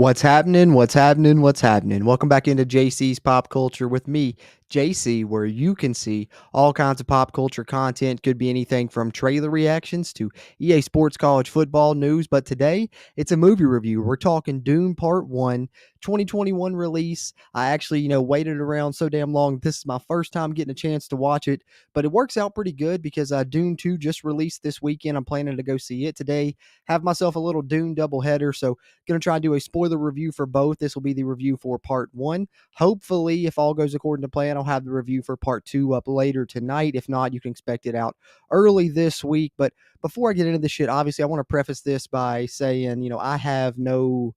What's happening? What's happening? What's happening? Welcome back into JC's Pop Culture with me, JC, where you can see all kinds of pop culture content. Could be anything from trailer reactions to EA Sports college football news. But today, it's a movie review. We're talking Dune Part 1, 2021 release. I actually, waited around so damn long. This is my first time getting a chance to watch it, but it works out pretty good because Dune 2 just released this weekend. I'm planning to go see it today. Have myself a little Dune doubleheader. So going to try and do a spoiler review for both. This will be the review for part one. Hopefully, if all goes according to plan, I'll have the review for part two up later tonight. If not, you can expect it out early this week. But before I get into this shit, obviously, I want to preface this by saying, I have no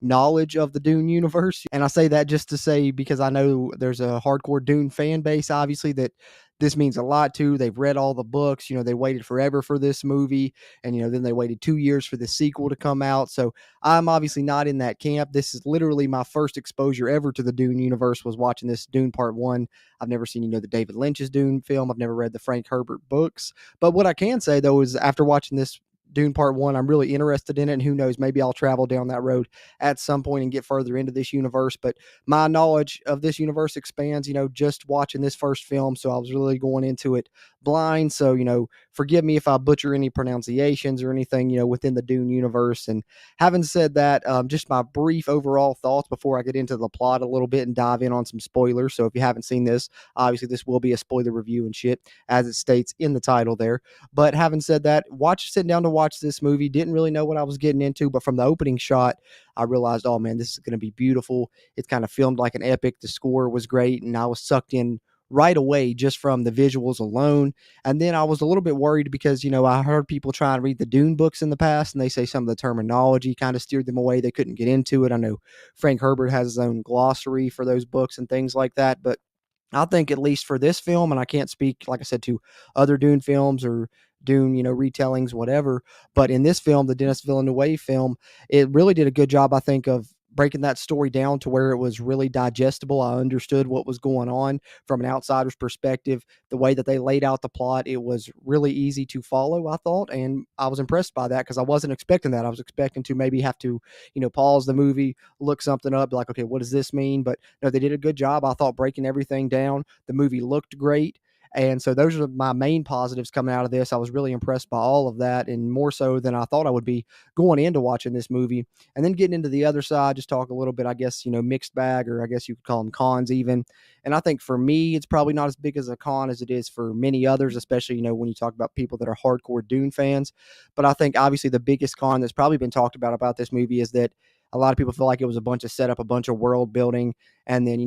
knowledge of the Dune universe. And I say that just to say, because I know there's a hardcore Dune fan base, obviously, that this means a lot to. They've read all the books, they waited forever for this movie. And, then they waited 2 years for the sequel to come out. So I'm obviously not in that camp. This is literally my first exposure ever to the Dune universe was watching this Dune Part 1. I've never seen, the David Lynch's Dune film. I've never read the Frank Herbert books. But what I can say, though, is after watching this Dune Part 1, I'm really interested in it, and who knows, maybe I'll travel down that road at some point and get further into this universe. But my knowledge of this universe expands, just watching this first film, so I was really going into it blind. So, forgive me if I butcher any pronunciations or anything, within the Dune universe. And having said that, just my brief overall thoughts before I get into the plot a little bit and dive in on some spoilers. So if you haven't seen this, obviously this will be a spoiler review and shit, as it states in the title there. But having said that, sitting down to watch this movie, didn't really know what I was getting into, but from the opening shot, I realized, oh man, this is going to be beautiful. It's kind of filmed like an epic. The score was great, and I was sucked in right away just from the visuals alone. And then I was a little bit worried because, I heard people try and read the Dune books in the past, and they say some of the terminology kind of steered them away. They couldn't get into it. I know Frank Herbert has his own glossary for those books and things like that, but I think at least for this film, and I can't speak, like I said, to other Dune films or Dune, retellings, whatever. But in this film, the Denis Villeneuve film, it really did a good job, I think, of breaking that story down to where it was really digestible. I understood what was going on from an outsider's perspective. The way that they laid out the plot, it was really easy to follow, I thought. And I was impressed by that because I wasn't expecting that. I was expecting to maybe have to, pause the movie, look something up, be like, okay, what does this mean? But no, they did a good job, I thought, breaking everything down. The movie looked great. And so those are my main positives coming out of this. I was really impressed by all of that, and more so than I thought I would be going into watching this movie. And then getting into the other side, just talk a little bit, I guess, mixed bag, or I guess you could call them cons even. And I think for me, it's probably not as big as a con as it is for many others, especially, when you talk about people that are hardcore Dune fans. But I think obviously the biggest con that's probably been talked about this movie is that a lot of people feel like it was a bunch of setup, a bunch of world building, and then,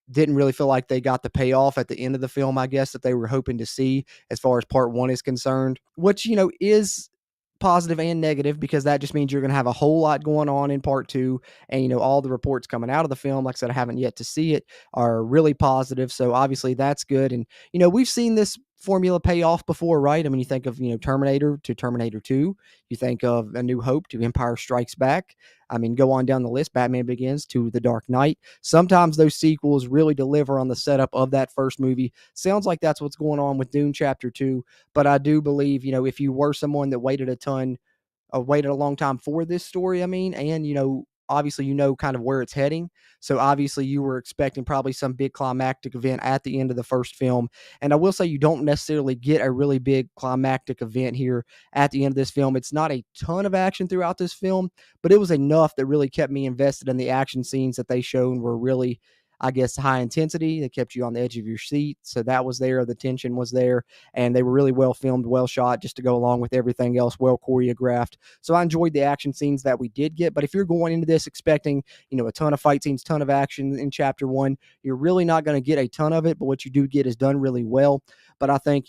didn't really feel like they got the payoff at the end of the film, I guess, that they were hoping to see as far as part one is concerned, which, is positive and negative because that just means you're going to have a whole lot going on in part two. And, all the reports coming out of the film, like I said, I haven't yet to see it, are really positive. So obviously that's good. And, we've seen this formula pay off before, right? I mean, you think of, Terminator to Terminator 2, you think of A New Hope to Empire Strikes Back. I mean, go on down the list, Batman Begins to The Dark Knight. Sometimes those sequels really deliver on the setup of that first movie. Sounds like that's what's going on with Dune Chapter 2. But I do believe, if you were someone that waited a long time for this story, I mean, and, obviously, kind of where it's heading. So obviously you were expecting probably some big climactic event at the end of the first film. And I will say you don't necessarily get a really big climactic event here at the end of this film. It's not a ton of action throughout this film, but it was enough that really kept me invested in the action scenes that they showed were really, I guess, high intensity. They kept you on the edge of your seat. So that was there. The tension was there. And they were really well filmed, well shot, just to go along with everything else, well choreographed. So I enjoyed the action scenes that we did get. But if you're going into this expecting, a ton of fight scenes, ton of action in chapter one, you're really not going to get a ton of it. But what you do get is done really well. But I think,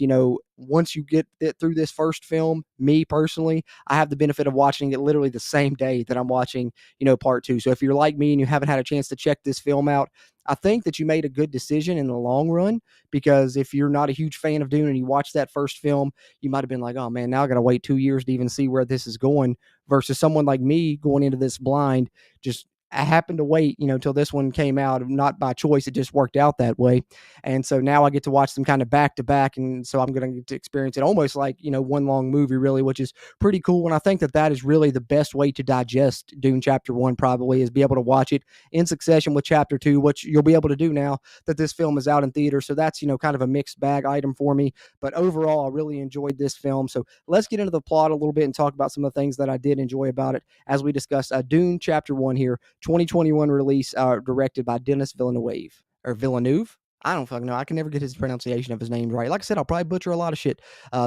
once you get it through this first film, me personally, I have the benefit of watching it literally the same day that I'm watching, part two. So if you're like me and you haven't had a chance to check this film out, I think that you made a good decision in the long run, because if you're not a huge fan of Dune and you watch that first film, you might have been like, oh man, now I got to wait 2 years to even see where this is going, versus someone like me going into this blind, just I happened to wait, till this one came out, not by choice. It just worked out that way. And so now I get to watch them kind of back to back. And so I'm going to get to experience it almost like, one long movie, really, which is pretty cool. And I think that that is really the best way to digest Dune Chapter 1, probably, is be able to watch it in succession with Chapter 2, which you'll be able to do now that this film is out in theater. So that's, kind of a mixed bag item for me. But overall, I really enjoyed this film. So let's get into the plot a little bit and talk about some of the things that I did enjoy about it as we discuss Dune Chapter 1 here, 2021 release, directed by Denis Villeneuve. Or Villeneuve? I don't fucking know. I can never get his pronunciation of his name right. Like I said, I'll probably butcher a lot of shit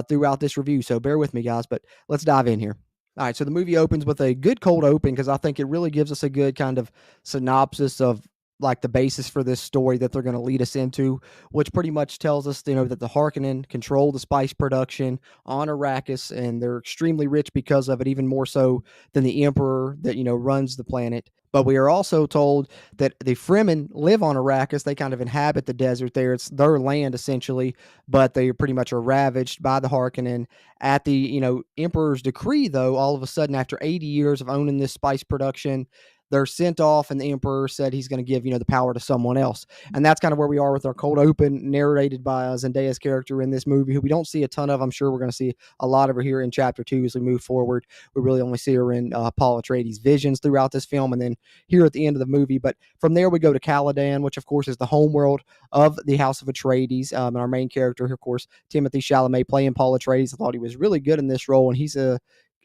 throughout this review, so bear with me, guys. But let's dive in here. All right, so the movie opens with a good cold open because I think it really gives us a good kind of synopsis of like the basis for this story that they're going to lead us into, which pretty much tells us, that the Harkonnen control the spice production on Arrakis, and they're extremely rich because of it, even more so than the Emperor that runs the planet. But we are also told that the Fremen live on Arrakis. They kind of inhabit the desert there. It's their land essentially, but they pretty much are ravaged by the Harkonnen. At the Emperor's decree, though, all of a sudden, after 80 years of owning this spice production, they're sent off, and the Emperor said he's going to give the power to someone else. And that's kind of where we are with our cold open, narrated by Zendaya's character in this movie, who we don't see a ton of. I'm sure we're going to see a lot of her here in Chapter 2 as we move forward. We really only see her in Paul Atreides' visions throughout this film, and then here at the end of the movie. But from there, we go to Caladan, which of course is the homeworld of the House of Atreides. And our main character, of course, Timothy Chalamet, playing Paul Atreides. I thought he was really good in this role, and he's a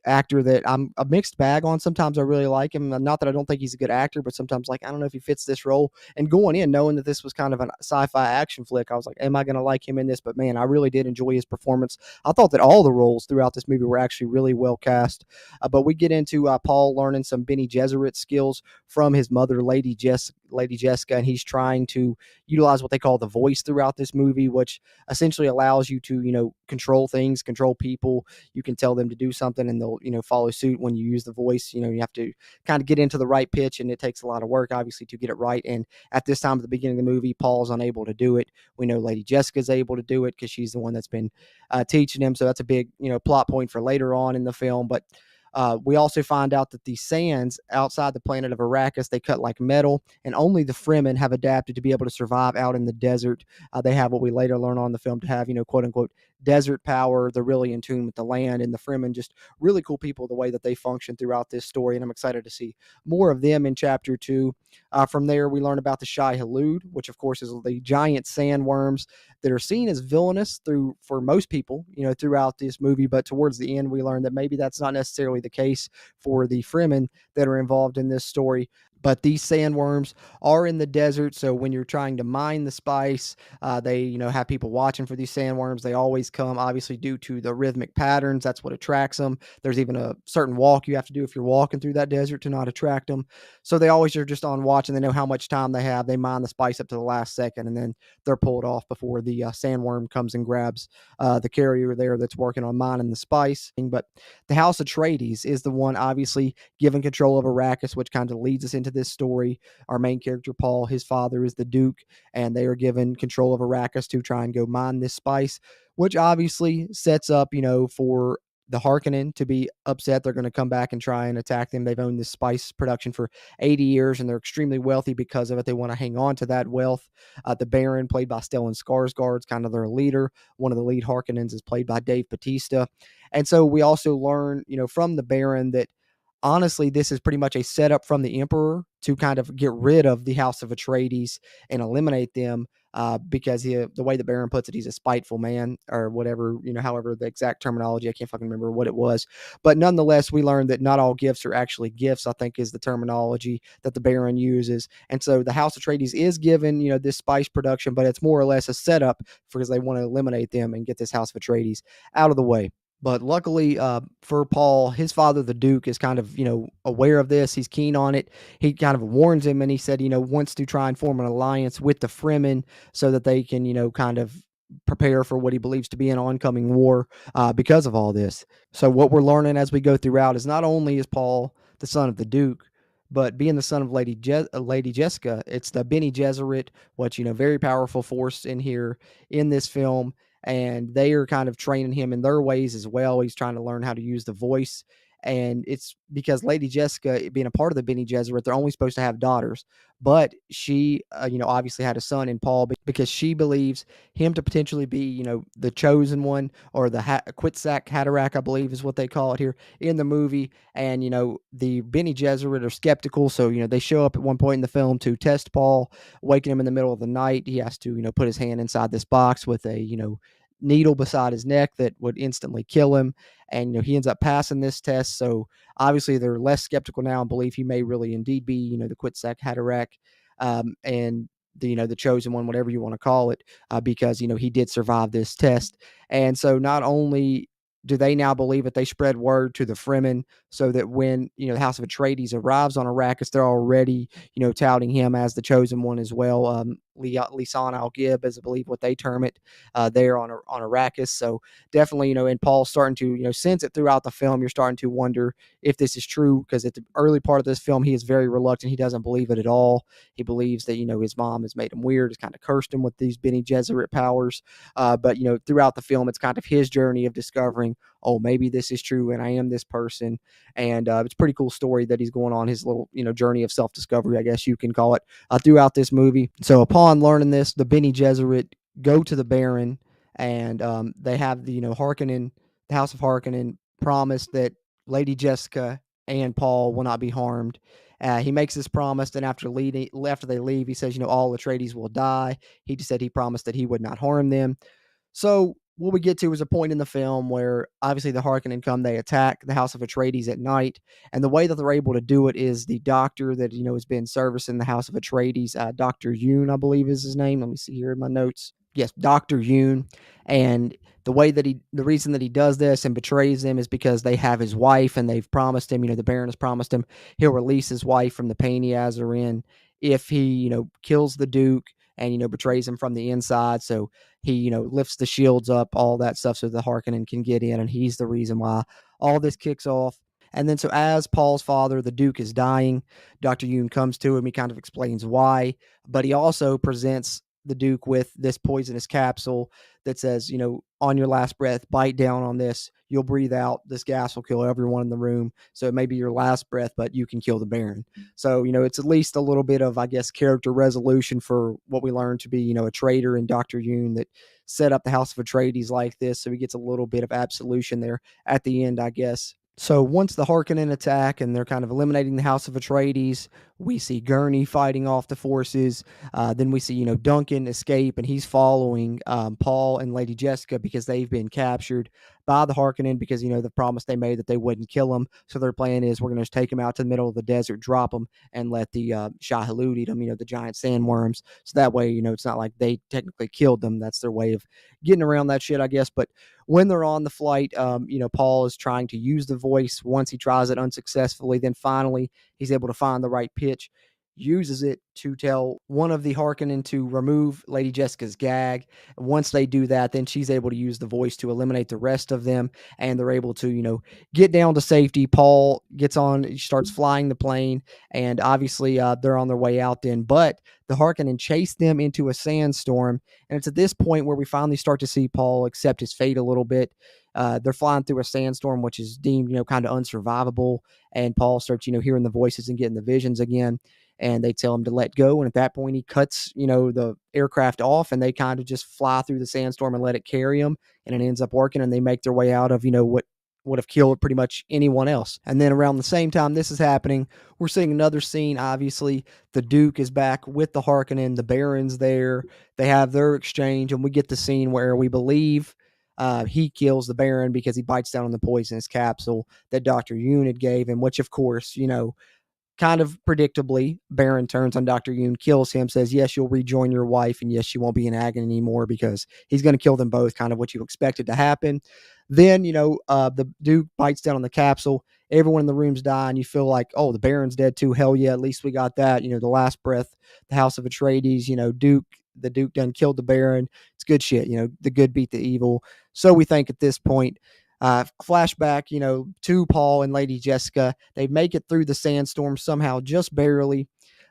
actor that I'm a mixed bag on. Sometimes I really like him. Not that I don't think he's a good actor, but sometimes, like, I don't know if he fits this role. And going in knowing that this was kind of a sci-fi action flick, I was like, am I going to like him in this? But man, I really did enjoy his performance. I thought that all the roles throughout this movie were actually really well cast. But we get into Paul learning some Bene Gesserit skills from his mother, Lady Jessica, and he's trying to utilize what they call the voice throughout this movie, which essentially allows you to, control things, control people. You can tell them to do something and they'll, follow suit when you use the voice. You have to kind of get into the right pitch, and it takes a lot of work, obviously, to get it right. And at this time at the beginning of the movie, Paul's unable to do it. We know Lady Jessica's able to do it because she's the one that's been teaching him. So that's a big, plot point for later on in the film. But we also find out that the sands outside the planet of Arrakis, they cut like metal, and only the Fremen have adapted to be able to survive out in the desert. They have what we later learn on the film to have, quote unquote, desert power. They're really in tune with the land, and the Fremen, just really cool people, the way that they function throughout this story. And I'm excited to see more of them in Chapter 2. From there, we learn about the Shai Hulud, which of course is the giant sandworms that are seen as villainous for most people, throughout this movie. But towards the end, we learn that maybe that's not necessarily the case for the Fremen that are involved in this story. But these sandworms are in the desert, so when you're trying to mine the spice, they have people watching for these sandworms. They always come, obviously, due to the rhythmic patterns. That's what attracts them. There's even a certain walk you have to do if you're walking through that desert to not attract them. So they always are just on watch, and they know how much time they have. They mine the spice up to the last second, and then they're pulled off before the sandworm comes and grabs the carrier there that's working on mining the spice. But the House Atreides is the one, obviously, given control of Arrakis, which kind of leads us into this story. Our main character, Paul, his father is the Duke, and they are given control of Arrakis to try and go mine this spice, which obviously sets up, for the Harkonnen to be upset. They're going to come back and try and attack them. They've owned this spice production for 80 years, and they're extremely wealthy because of it. They want to hang on to that wealth. The Baron, played by Stellan Skarsgård, is kind of their leader. One of the lead Harkonnens is played by Dave Bautista. And so we also learn, from the Baron that honestly, this is pretty much a setup from the Emperor to kind of get rid of the House of Atreides and eliminate them, because the way the Baron puts it, he's a spiteful man, or whatever, however the exact terminology, I can't fucking remember what it was. But nonetheless, we learned that not all gifts are actually gifts, I think is the terminology that the Baron uses. And so the House of Atreides is given, this spice production, but it's more or less a setup because they want to eliminate them and get this House of Atreides out of the way. But luckily for Paul, his father, the Duke, is kind of, aware of this. He's keen on it. He kind of warns him, and he said, wants to try and form an alliance with the Fremen so that they can, kind of prepare for what he believes to be an oncoming war because of all this. So what we're learning as we go throughout is not only is Paul the son of the Duke, but being the son of Lady Jessica, it's the Bene Gesserit, which, very powerful force in here in this film, and they are kind of training him in their ways as well. He's trying to learn how to use the voice. and it's because Lady Jessica, being a part of the Bene Gesserit, they're only supposed to have daughters, but she, obviously had a son in Paul because she believes him to potentially be, the chosen one, or the Quitsack Haderach, I believe is what they call it here in the movie. And the Bene Gesserit are skeptical, so they show up at one point in the film to test Paul, waking him in the middle of the night. He has to put his hand inside this box with a needle beside his neck that would instantly kill him. And he ends up passing this test, so obviously they're less skeptical now and believe he may really indeed be the Quitsack Haderach, and the chosen one, whatever you want to call it, because he did survive this test. And so not only do they now believe that, they spread word to the Fremen, so that when the House of Atreides arrives on Arrakis, they're already touting him as the chosen one as well. Lisan al Gib, as I believe what they term it, there on Arrakis. So definitely, and Paul's starting to sense it throughout the film. You're starting to wonder if this is true, because at the early part of this film, he is very reluctant. He doesn't believe it at all. He believes that his mom has made him weird, has kind of cursed him with these Bene Gesserit powers. But throughout the film, it's kind of his journey of discovering, oh, maybe this is true, and I am this person. And it's a pretty cool story that he's going on, his little journey of self-discovery, I guess you can call it, throughout this movie. So upon learning this, the Bene Gesserit go to the Baron, and they have the the House of Harkonnen promise that Lady Jessica and Paul will not be harmed. He makes this promise, and after they leave, he says, all Atreides will die. He just said he promised that he would not harm them. So what we get to is a point in the film where obviously the Harkonnen come, they attack the House of Atreides at night, and the way that they're able to do it is the doctor that has been servicing the House of Atreides, Dr. Yoon, I believe is his name. Let me see here in my notes. Yes, Dr. Yoon. And the reason that he does this and betrays them is because they have his wife, and they've promised him, the Baron has promised him he'll release his wife from the pain he has her in if he, kills the Duke and, betrays him from the inside. So he, lifts the shields up, all that stuff, so the Harkonnen can get in, and he's the reason why all this kicks off. And then, so as Paul's father, the Duke, is dying, Dr. Yoon comes to him. He kind of explains why, but he also presents the Duke with this poisonous capsule that says, on your last breath, bite down on this. You'll breathe out. This gas will kill everyone in the room. So it may be your last breath, but you can kill the Baron. So, it's at least a little bit of, I guess, character resolution for what we learn to be, a traitor in Dr. Yoon that set up the House of Atreides like this. So he gets a little bit of absolution there at the end, I guess. So once the Harkonnen attack and they're kind of eliminating the House of Atreides, we see Gurney fighting off the forces. Then we see, Duncan escape, and he's following Paul and Lady Jessica because they've been captured by the Harkonnen because, the promise they made that they wouldn't kill them. So their plan is, we're going to just take them out to the middle of the desert, drop them, and let the Shai-Hulud eat them, the giant sandworms. So that way, it's not like they technically killed them. That's their way of getting around that shit, I guess. But when they're on the flight, Paul is trying to use the voice. Once he tries it unsuccessfully, then finally he's able to find the right pitch, uses it to tell one of the Harkonnen to remove Lady Jessica's gag. Once they do that, then she's able to use the voice to eliminate the rest of them, and they're able to, get down to safety. Paul gets on, he starts flying the plane, and obviously they're on their way out then, but the Harkonnen chase them into a sandstorm, and it's at this point where we finally start to see Paul accept his fate a little bit. They're flying through a sandstorm, which is deemed, kind of unsurvivable, and Paul starts, hearing the voices and getting the visions again, and they tell him to let go. And at that point, he cuts, the aircraft off, and they kind of just fly through the sandstorm and let it carry them, and it ends up working, and they make their way out of, what would have killed pretty much anyone else. And then around the same time this is happening, we're seeing another scene. Obviously, the Duke is back with the Harkonnen, the Baron's there, they have their exchange, and we get the scene where we believe he kills the Baron because he bites down on the poisonous capsule that Dr. Yoon had gave him, which of course, kind of predictably, Baron turns on Dr. Yoon, kills him, says, yes, you'll rejoin your wife, and yes, she won't be in agony anymore, because he's going to kill them both, kind of what you expected to happen. Then, the Duke bites down on the capsule. Everyone in the room's dying. You feel like, oh, the Baron's dead too. Hell yeah, at least we got that. The last breath, the House of Atreides, the Duke done killed the Baron. It's good shit. The good beat the evil. So we think at this point. Flashback, to Paul and Lady Jessica. They make it through the sandstorm somehow, just barely.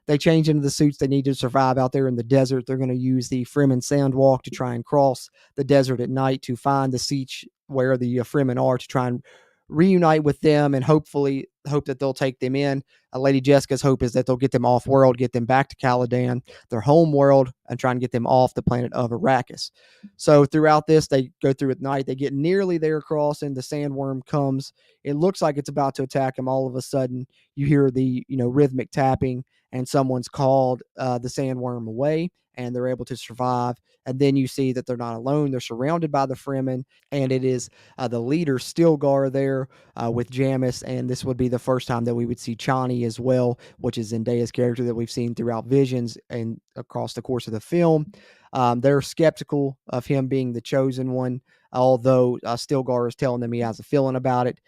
They change into the suits they need to survive out there in the desert. They're going to use the Fremen Sandwalk to try and cross the desert at night to find the siege where the Fremen are, to try and reunite with them and hopefully hope that they'll take them in. Lady Jessica's hope is that they'll get them off world, get them back to Caladan, their home world, and try and get them off the planet of Arrakis. So throughout this, they go through at night. They get nearly there crossing. The sandworm comes. It looks like it's about to attack them. All of a sudden, you hear the rhythmic tapping, and someone's called the sandworm away, and they're able to survive. And then you see that they're not alone. They're surrounded by the Fremen, and it is the leader Stilgar there with Jamis. And this would be the first time that we would see Chani as well, which is Zendaya's character that we've seen throughout Visions and across the course of the film. They're skeptical of him being the chosen one, although Stilgar is telling them he has a feeling about it.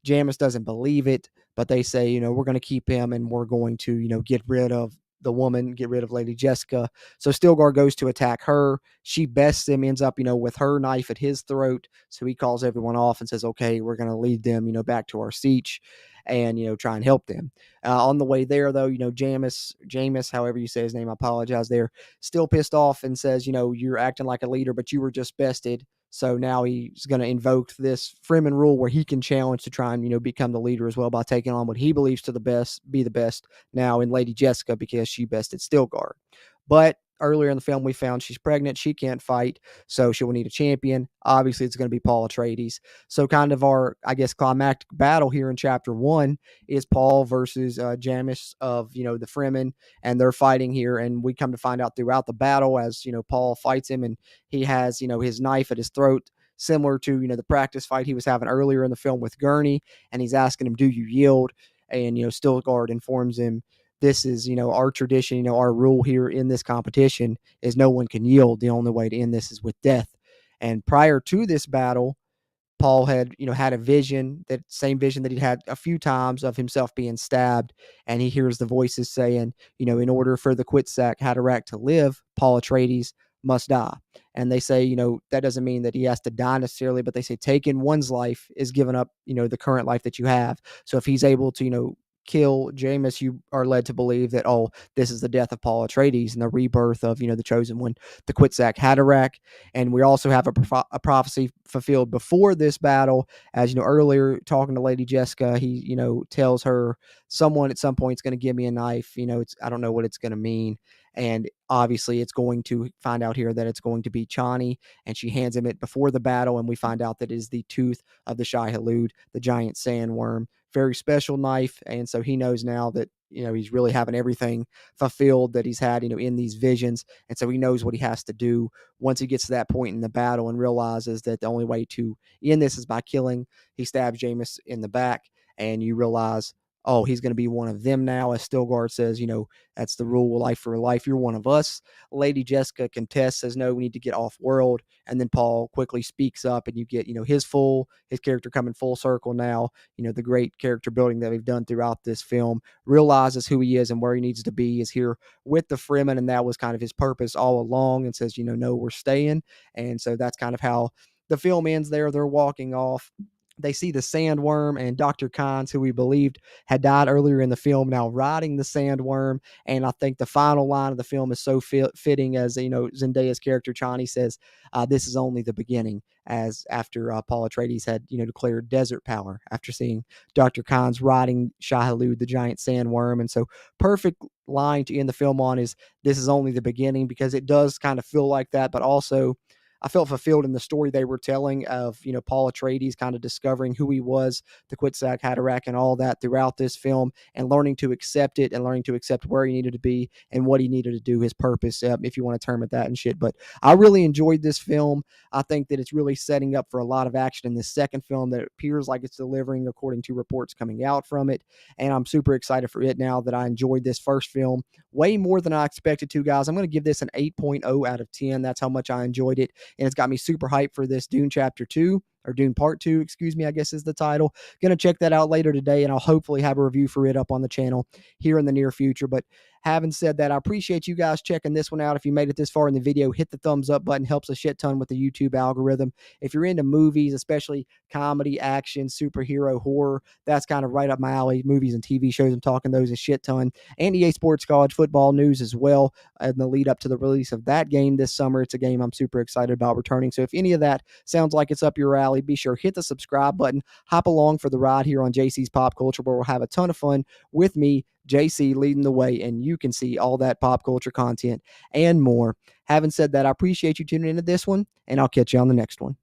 Jamis doesn't believe it, but they say, we're going to keep him and we're going to, get rid of the woman, get rid of Lady Jessica. So Stilgar goes to attack her. She bests him, ends up, with her knife at his throat. So he calls everyone off and says, okay, we're going to lead them, back to our siege and, try and help them. On the way there, though, Jamis, however you say his name, I apologize there, still pissed off and says, you're acting like a leader, but you were just bested. So now he's going to invoke this Fremen rule where he can challenge to try and, become the leader as well by taking on what he believes to be the best now in Lady Jessica because she bested Stilgar. But earlier in the film, we found she's pregnant. She can't fight, so she will need a champion. Obviously, it's going to be Paul Atreides. So kind of our, I guess, climactic battle here in chapter 1 is Paul versus Jamis of, the Fremen, and they're fighting here. And we come to find out throughout the battle as, Paul fights him and he has, his knife at his throat, similar to, the practice fight he was having earlier in the film with Gurney. And he's asking him, do you yield? And, Stilgar informs him, this is, our tradition, our rule here in this competition is no one can yield. The only way to end this is with death. And prior to this battle, Paul had, had a vision, that same vision that he'd had a few times of himself being stabbed. And he hears the voices saying, in order for the Quetzalcoatl Haderach to live, Paul Atreides must die. And they say, that doesn't mean that he has to die necessarily, but they say taking one's life is giving up, the current life that you have. So if he's able to, kill Jamis, you are led to believe that, oh, this is the death of Paul Atreides and the rebirth of, the chosen one, the Quetzalcoatl Haderach. And we also have a prophecy fulfilled before this battle. As earlier talking to Lady Jessica, he, tells her someone at some point is going to give me a knife. I don't know what it's going to mean. And obviously it's going to find out here that it's going to be Chani, and she hands him it before the battle. And we find out that it is the tooth of the Shai-Hulud, the giant sandworm. Very special knife. And so he knows now that, he's really having everything fulfilled that he's had, in these visions. And so he knows what he has to do once he gets to that point in the battle and realizes that the only way to end this is by killing. He stabs Jamis in the back, and you realize, oh, he's going to be one of them now. As Stilgar says, that's the rule, life for life. You're one of us. Lady Jessica contests, says, no, we need to get off world. And then Paul quickly speaks up, and you get, his character coming full circle now. The great character building that we've done throughout this film, realizes who he is and where he needs to be, is here with the Fremen. And that was kind of his purpose all along, and says, no, we're staying. And so that's kind of how the film ends there. They're walking off. They see the sandworm and Dr. Khans, who we believed had died earlier in the film, now riding the sandworm. And I think the final line of the film is so fitting as, Zendaya's character, Chani, says, this is only the beginning, as after Paul Atreides had, declared desert power after seeing Dr. Khans riding Shai-Hulud, the giant sandworm. And so perfect line to end the film on is, this is only the beginning, because it does kind of feel like that, but also I felt fulfilled in the story they were telling of, Paul Atreides kind of discovering who he was, the Quetzalcoatl Haderach, and all that throughout this film, and learning to accept it and learning to accept where he needed to be and what he needed to do, his purpose, if you want to term it that and shit. But I really enjoyed this film. I think that it's really setting up for a lot of action in this second film that appears like it's delivering according to reports coming out from it. And I'm super excited for it now that I enjoyed this first film way more than I expected to, guys. I'm going to give this an 8.0 out of 10. That's how much I enjoyed it. And it's got me super hyped for this Dune Chapter 2, or Dune Part 2, excuse me, I guess is the title. Going to check that out later today, and I'll hopefully have a review for it up on the channel here in the near future. But Having said that, I appreciate you guys checking this one out. If you made it this far in the video, hit the thumbs up button, helps a shit ton with the YouTube algorithm. If you're into movies, especially comedy, action, superhero, horror, that's kind of right up my alley. Movies and TV shows, I'm talking those a shit ton. And EA Sports college football news as well, in the lead up to the release of that game this summer. It's a game I'm super excited about returning. So if any of that sounds like it's up your alley, be sure hit the subscribe button. Hop along for the ride here on JC's Pop Culture, where we'll have a ton of fun with me, JC, leading the way, and you can see all that pop culture content and more. Having said that, I appreciate you tuning into this one, and I'll catch you on the next one.